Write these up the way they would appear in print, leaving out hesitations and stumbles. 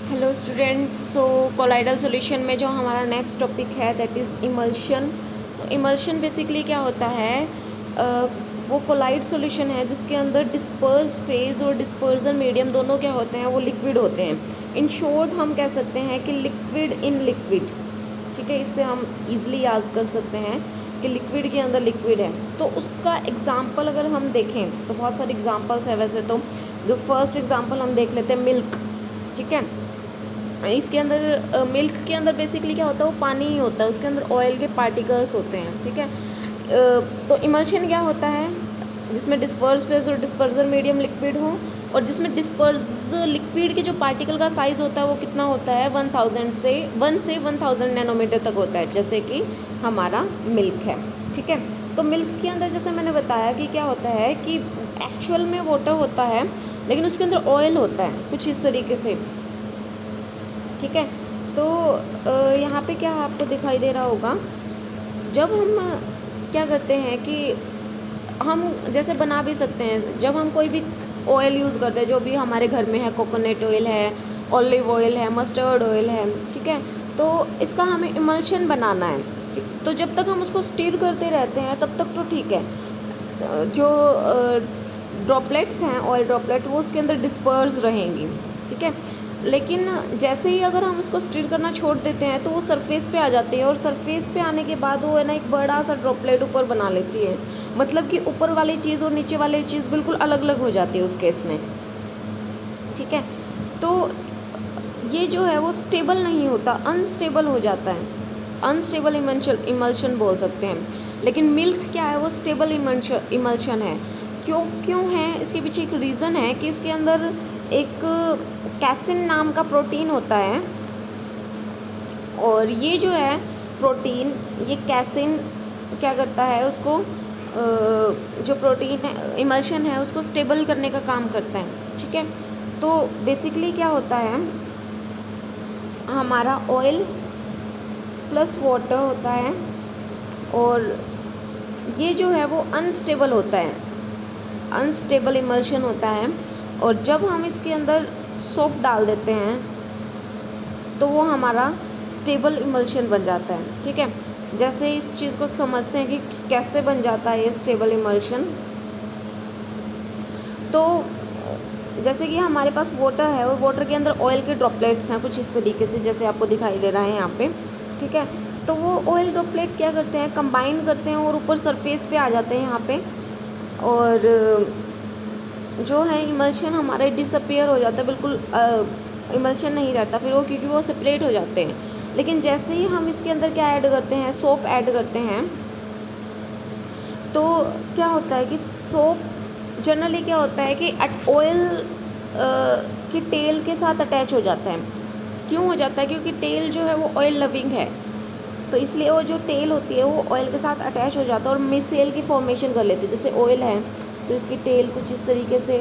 Hello students. So colloidal solution में जो हमारा नेक्स्ट टॉपिक है दैट इज़ इमल्शन। तो इमल्शन बेसिकली क्या होता है, वो कोलाइड सॉल्यूशन है जिसके अंदर डिस्पर्स फेज और डिस्पर्जन मीडियम दोनों क्या होते हैं, वो लिक्विड होते हैं। इन शॉर्ट हम कह सकते हैं कि लिक्विड इन लिक्विड। ठीक है, इससे हम इजीली याद कर सकते हैं कि लिक्विड के अंदर लिक्विड है। तो उसका एग्जांपल अगर हम देखें तो बहुत सारे एग्जांपल्स है। वैसे तो जो फर्स्ट एग्जांपल हम देख लेते हैं, मिल्क। ठीक है, इसके अंदर मिल्क के अंदर बेसिकली क्या होता है, वो पानी ही होता है, उसके अंदर ऑयल के पार्टिकल्स होते हैं। ठीक है, तो इमल्शन क्या होता है, जिसमें डिस्पर्स फेज और डिस्पर्जन मीडियम लिक्विड हो, और जिसमें डिस्पर्स लिक्विड के जो पार्टिकल का साइज़ होता है वो कितना होता है, 1 से 1000 नैनोमीटर तक होता है, जैसे कि हमारा मिल्क है। ठीक है, तो मिल्क के अंदर जैसे मैंने बताया कि क्या होता है कि एक्चुअल में वाटर होता है लेकिन उसके अंदर ऑयल होता है कुछ इस तरीके से। ठीक है, तो यहाँ पे क्या आपको दिखाई दे रहा होगा, जब हम क्या करते हैं कि हम जैसे बना भी सकते हैं, जब हम कोई भी ऑयल यूज़ करते हैं, जो भी हमारे घर में है, कोकोनट ऑयल है, ऑलिव ऑयल है, मस्टर्ड ऑयल है। ठीक है, तो इसका हमें इमल्शन बनाना है। ठीक, तो जब तक हम उसको स्टीर करते रहते हैं तब तक तो ठीक है। जो ड्रॉपलेट्स हैं, ऑयल ड्रॉपलेट, वो उसके अंदर डिस्पर्स रहेंगी। ठीक है, लेकिन जैसे ही अगर हम उसको स्टीर करना छोड़ देते हैं तो वो सरफेस पे आ जाती है, और सरफेस पे आने के बाद वो है ना एक बड़ा सा ड्रॉपलेट ऊपर बना लेती है। मतलब कि ऊपर वाली चीज़ और नीचे वाली चीज़ बिल्कुल अलग अलग हो जाती है उस केस में। ठीक है, तो ये जो है वो स्टेबल नहीं होता, अनस्टेबल हो जाता है। अनस्टेबल इमल्शन बोल सकते हैं। लेकिन मिल्क क्या है, वो स्टेबल इमल्शन है। क्यों है, इसके पीछे एक रीज़न है कि इसके अंदर एक कैसिन नाम का प्रोटीन होता है, और ये जो है प्रोटीन, ये कैसिन क्या करता है, उसको जो प्रोटीन है, इमल्शन है, उसको स्टेबल करने का काम करता है। ठीक है, तो बेसिकली क्या होता है, हमारा ऑयल प्लस वाटर होता है, और ये जो है वो अनस्टेबल होता है, अनस्टेबल इमल्शन होता है। और जब हम इसके अंदर सोप डाल देते हैं तो वो हमारा स्टेबल इमल्शन बन जाता है। ठीक है, जैसे इस चीज़ को समझते हैं कि कैसे बन जाता है ये स्टेबल इमल्शन। तो जैसे कि हमारे पास वाटर है, और वाटर के अंदर ऑयल के ड्रॉपलेट्स हैं कुछ इस तरीके से, जैसे आपको दिखाई दे रहा है यहाँ पे। ठीक है, तो वो ऑयल ड्रॉपलेट क्या करते हैं, कंबाइन करते हैं और ऊपर सरफेस पे आ जाते हैं यहाँ पे, और जो है इमल्शन हमारा डिसअपियर हो जाता है, बिल्कुल इमल्शन नहीं रहता फिर वो, क्योंकि वो सेपरेट हो जाते हैं। लेकिन जैसे ही हम इसके अंदर क्या ऐड करते हैं, सोप ऐड करते हैं, तो क्या होता है कि सोप जनरली क्या होता है कि ऑयल की टेल के साथ अटैच हो जाता है। क्यों हो जाता है, क्योंकि टेल जो है वो ऑयल लविंग है, तो इसलिए वो जो टेल होती है वो ऑयल के साथ अटैच हो जाता है और मिसेल की फॉर्मेशन कर लेती है। जैसे ऑयल है तो इसकी टेल कुछ इस तरीके से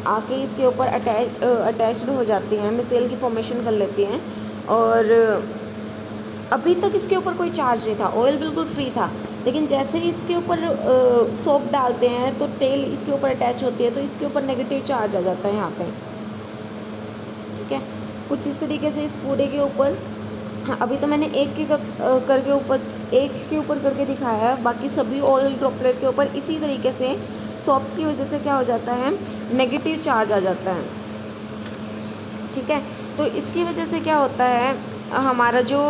आके इसके ऊपर अटैच्ड हो जाती हैं, मिसेल की फॉर्मेशन कर लेती हैं। और अभी तक इसके ऊपर कोई चार्ज नहीं था, ऑयल बिल्कुल फ्री था, लेकिन जैसे ही इसके ऊपर सोप डालते हैं तो टेल इसके ऊपर अटैच होती है, तो इसके ऊपर नेगेटिव चार्ज आ जाता है यहाँ पे। ठीक है, कुछ इस तरीके से इस पूरे के ऊपर। हाँ, अभी तो मैंने एक के ऊपर करके दिखाया है, बाकी सभी ऑयल ड्रॉपलेट के ऊपर इसी तरीके से सोप की वजह से क्या हो जाता है, नेगेटिव चार्ज आ जाता है। ठीक है, तो इसकी वजह से क्या होता है, हमारा जो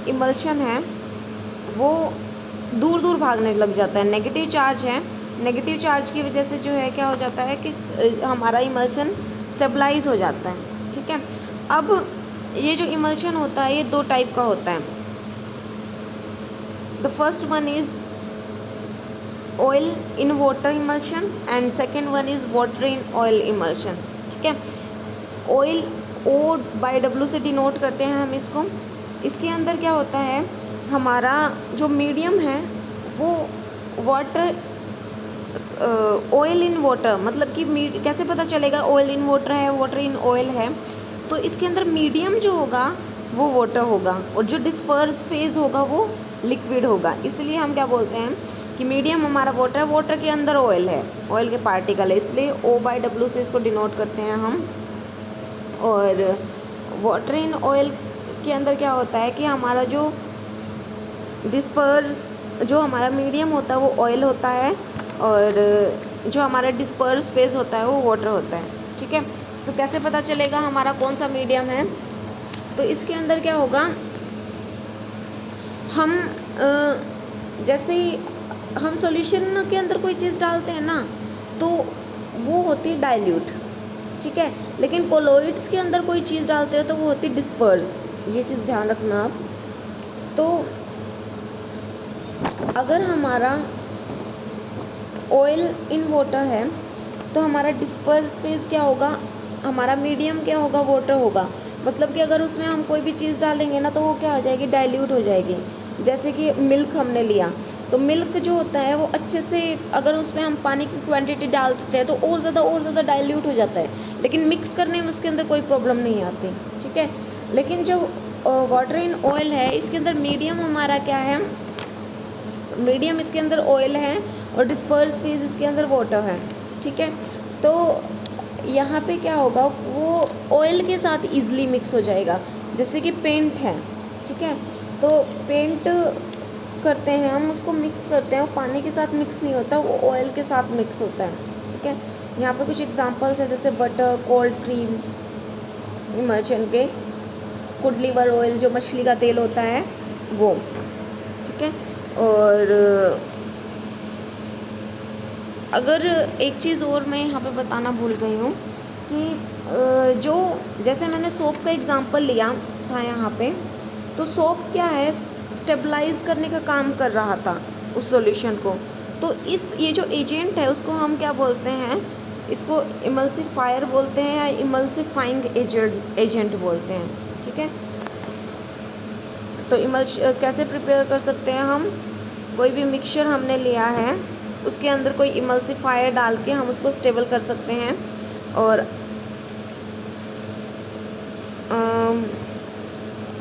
इमल्शन है वो दूर दूर भागने लग जाता है। नेगेटिव चार्ज है, नेगेटिव चार्ज की वजह से जो है क्या हो जाता है कि हमारा इमल्शन स्टेबलाइज हो जाता है। ठीक है, अब ये जो इमल्शन होता है ये 2 टाइप का होता है। The first one is oil in water emulsion and second one is water in oil emulsion. ठीक है, ऑयल O/W से डिनोट करते हैं हम इसको। इसके अंदर क्या होता है, हमारा जो मीडियम है वो वाटर, ऑयल इन वाटर, मतलब कि कैसे पता चलेगा ऑयल इन वाटर है, वाटर इन ऑयल है, तो इसके अंदर मीडियम जो होगा वो वाटर होगा, और जो डिस्पर्स फेज होगा वो लिक्विड होगा। इसलिए हम क्या बोलते हैं कि मीडियम हमारा वाटर है, वाटर के अंदर ऑयल है, ऑयल के पार्टिकल है, इसलिए O/W से इसको डिनोट करते हैं हम। और वाटर इन ऑयल के अंदर क्या होता है कि हमारा जो डिस्पर्स जो हमारा मीडियम होता है वो ऑयल होता है और जो हमारा डिस्पर्स फेज होता है वो वाटर होता है। ठीक है, तो कैसे पता चलेगा हमारा कौन सा मीडियम है? तो इसके अंदर क्या होगा, हम जैसे ही हम सॉल्यूशन के अंदर कोई चीज़ डालते हैं ना तो वो होती है डाइल्यूट। ठीक है, लेकिन कोलोइड्स के अंदर कोई चीज़ डालते हैं तो वो होती है डिस्पर्स। ये चीज़ ध्यान रखना आप। तो अगर हमारा ऑयल इन वाटर है तो हमारा डिस्पर्स फेज क्या होगा, हमारा मीडियम क्या होगा, वाटर होगा। मतलब कि अगर उसमें हम कोई भी चीज़ डालेंगे ना तो वो क्या हो जाएगी, डाइल्यूट हो जाएगी। जैसे कि मिल्क हमने लिया तो मिल्क जो होता है वो अच्छे से, अगर उसमें हम पानी की क्वांटिटी डाल देते हैं तो और ज़्यादा डाइल्यूट हो जाता है, लेकिन मिक्स करने में उसके अंदर कोई प्रॉब्लम नहीं आती। ठीक है, लेकिन जो वाटर इन ऑयल है इसके अंदर मीडियम हमारा क्या है, मीडियम इसके अंदर ऑयल है और डिस्पर्स फेज इसके अंदर वाटर है। ठीक है, तो यहाँ पे क्या होगा, वो ऑयल के साथ इजीली मिक्स हो जाएगा। जैसे कि पेंट है, ठीक है, तो पेंट करते हैं हम, उसको मिक्स करते हैं, वो पानी के साथ मिक्स नहीं होता, वो ऑयल के साथ मिक्स होता है। ठीक है, यहाँ पे कुछ एग्जांपल्स है जैसे बटर, कोल्ड क्रीम, इमल्शन के, कुड लिवर ऑयल जो मछली का तेल होता है वो। ठीक है, और अगर एक चीज़ और मैं यहाँ पे बताना भूल गई हूँ कि जो जैसे मैंने सोप का एग्ज़ाम्पल लिया था यहाँ पे, तो सोप क्या है, स्टेबलाइज करने का काम कर रहा था उस सॉल्यूशन को। तो ये जो एजेंट है उसको हम क्या बोलते हैं, इसको इमल्सिफायर बोलते हैं या इमल्सिफाइंग एजेंट बोलते हैं। ठीक है, तो कैसे प्रिपेयर कर सकते हैं हम, कोई भी मिक्सचर हमने लिया है उसके अंदर कोई इमल्सिफायर डाल के हम उसको स्टेबल कर सकते हैं। और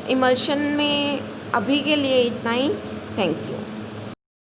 इमल्शन में अभी के लिए इतना ही। Thank you.